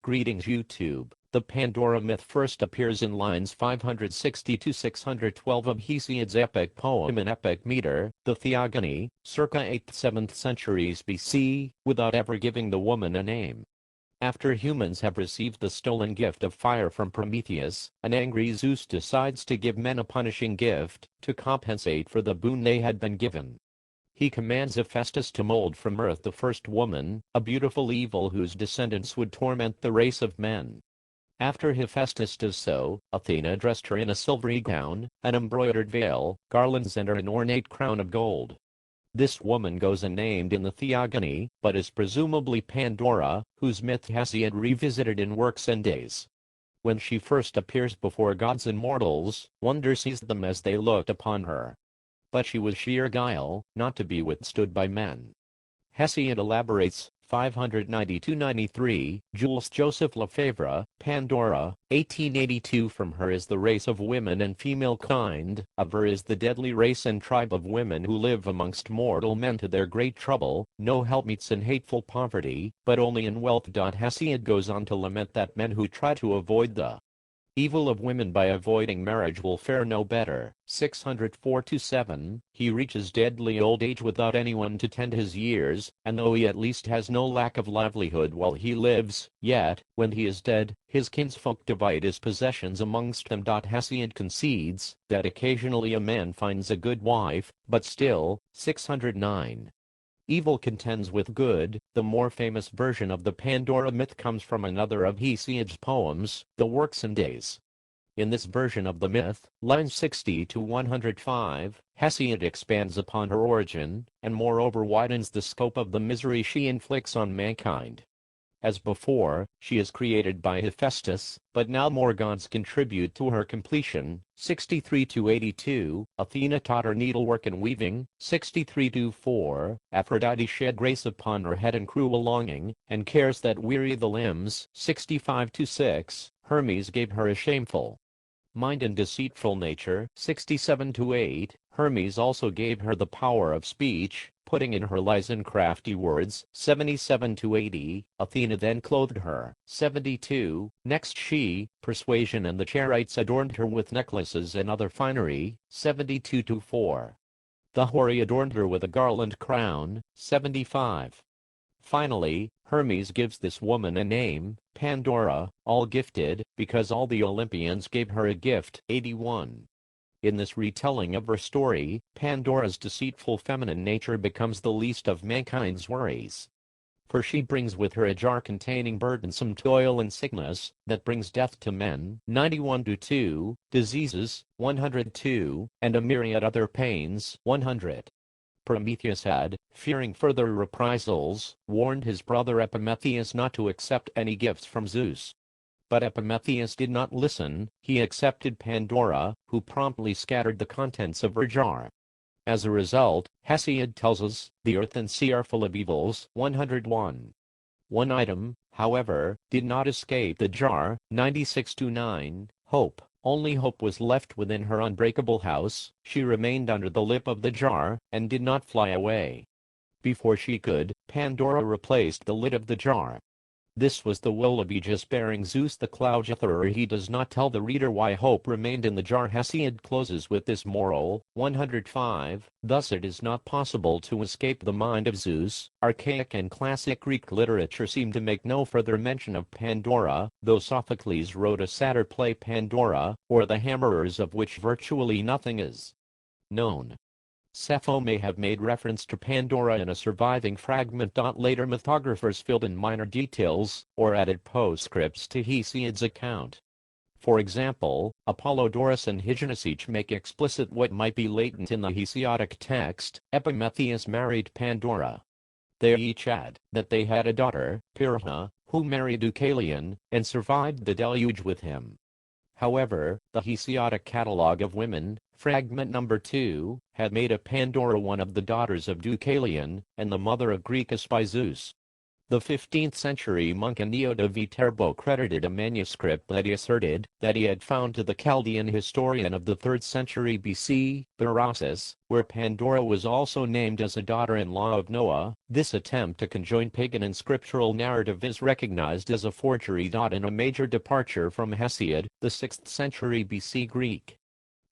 Greetings YouTube. The Pandora myth first appears in lines 560 to 612 of Hesiod's epic poem in epic meter, the Theogony, circa 8th-7th centuries BC, without ever giving the woman a name. After humans have received the stolen gift of fire from Prometheus, an angry Zeus decides to give men a punishing gift, to compensate for the boon they had been given. He commands Hephaestus to mold from earth the first woman, a beautiful evil whose descendants would torment the race of men. After Hephaestus does so, Athena dressed her in a silvery gown, an embroidered veil, garlands and an ornate crown of gold. This woman goes unnamed in the Theogony, but is presumably Pandora, whose myth Hesiod revisited in Works and Days. When she first appears before gods and mortals, wonder seized them as they looked upon her. But she was sheer guile, not to be withstood by men. Hesiod elaborates, 592-93, Jules Joseph Lefebvre, Pandora, 1882. From her is the race of women and female kind, of her is the deadly race and tribe of women who live amongst mortal men to their great trouble, no helpmeets in hateful poverty, but only in wealth. Hesiod goes on to lament that men who try to avoid the evil of women by avoiding marriage will fare no better. 604-7, he reaches deadly old age without anyone to tend his years, and though he at least has no lack of livelihood while he lives, yet, when he is dead, his kinsfolk divide his possessions amongst them. Hesiod concedes that occasionally a man finds a good wife, but still, 609. Evil contends with good. The more famous version of the Pandora myth comes from another of Hesiod's poems, the Works and Days. In this version of the myth, lines 60 to 105, Hesiod expands upon her origin, and moreover widens the scope of the misery she inflicts on mankind. As before, she is created by Hephaestus, but now more gods contribute to her completion. 63-82, Athena taught her needlework and weaving. 63-4, Aphrodite shed grace upon her head and cruel longing, and cares that weary the limbs. 65-6, Hermes gave her a shameful mind and deceitful nature. 67-8, Hermes also gave her the power of speech, putting in her lies and crafty words. 77-80, Athena then clothed her. 72, next she, Persuasion and the Charites adorned her with necklaces and other finery. 72-4, the Houri adorned her with a garland crown. 75. Finally, Hermes gives this woman a name, Pandora, all-gifted, because all the Olympians gave her a gift. 81. In this retelling of her story, Pandora's deceitful feminine nature becomes the least of mankind's worries. For she brings with her a jar containing burdensome toil and sickness, that brings death to men. 91-2, diseases, 102, and a myriad other pains. 100. Prometheus had, fearing further reprisals, warned his brother Epimetheus not to accept any gifts from Zeus. But Epimetheus did not listen. He accepted Pandora, who promptly scattered the contents of her jar. As a result, Hesiod tells us, the earth and sea are full of evils. 101. One item, however, did not escape the jar. 96-9, hope. Only hope was left within her unbreakable house. She remained under the lip of the jar, and did not fly away. Before she could, Pandora replaced the lid of the jar. This was the will of aegis-bearing Zeus the cloud-gatherer. He does not tell the reader why hope remained in the jar. Hesiod closes with this moral. 105. Thus it is not possible to escape the mind of Zeus. Archaic and classic Greek literature seem to make no further mention of Pandora, though Sophocles wrote a satyr play Pandora, or the Hammerers, of which virtually nothing is known. Sappho may have made reference to Pandora in a surviving fragment. Later mythographers filled in minor details, or added postscripts to Hesiod's account. For example, Apollodorus and Hyginus each make explicit what might be latent in the Hesiodic text. Epimetheus married Pandora. They each add that they had a daughter, Pyrrha, who married Deucalion, and survived the deluge with him. However, the Hesiodic catalogue of women, fragment number 2, had made a Pandora one of the daughters of Deucalion, and the mother of Graecus by Zeus. The 15th-century monk Ennio da Viterbo credited a manuscript that he asserted that he had found to the Chaldean historian of the 3rd century BC, Berossus, where Pandora was also named as a daughter-in-law of Noah. This attempt to conjoin pagan and scriptural narrative is recognized as a forgery. And a major departure from Hesiod, the 6th century BC Greek.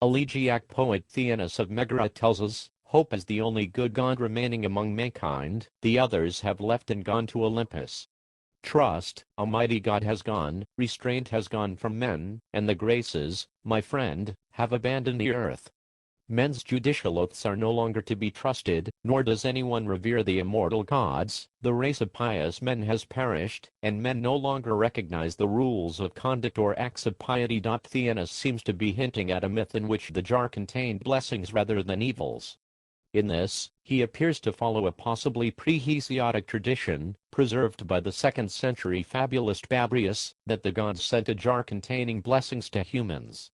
Elegiac poet Theanus of Megara tells us, "Hope is the only good god remaining among mankind, the others have left and gone to Olympus. Trust, Almighty God has gone, restraint has gone from men, and the graces, my friend, have abandoned the earth." Men's judicial oaths are no longer to be trusted, nor does anyone revere the immortal gods. The race of pious men has perished, and men no longer recognize the rules of conduct or acts of piety. Theanus seems to be hinting at a myth in which the jar contained blessings rather than evils. In this, he appears to follow a possibly pre-Hesiodic tradition, preserved by the 2nd century fabulist Babrius, that the gods sent a jar containing blessings to humans.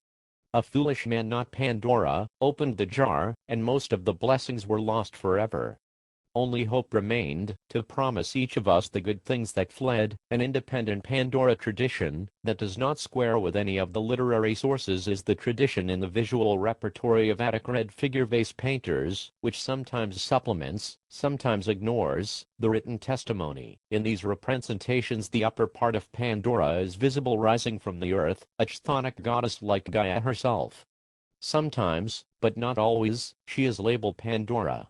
A foolish man, not Pandora, opened the jar, and most of the blessings were lost forever. Only hope remained, to promise each of us the good things that fled. An independent Pandora tradition, that does not square with any of the literary sources, is the tradition in the visual repertory of Attic red figure vase painters, which sometimes supplements, sometimes ignores, the written testimony. In these representations the upper part of Pandora is visible rising from the earth, a chthonic goddess like Gaia herself. Sometimes, but not always, she is labeled Pandora.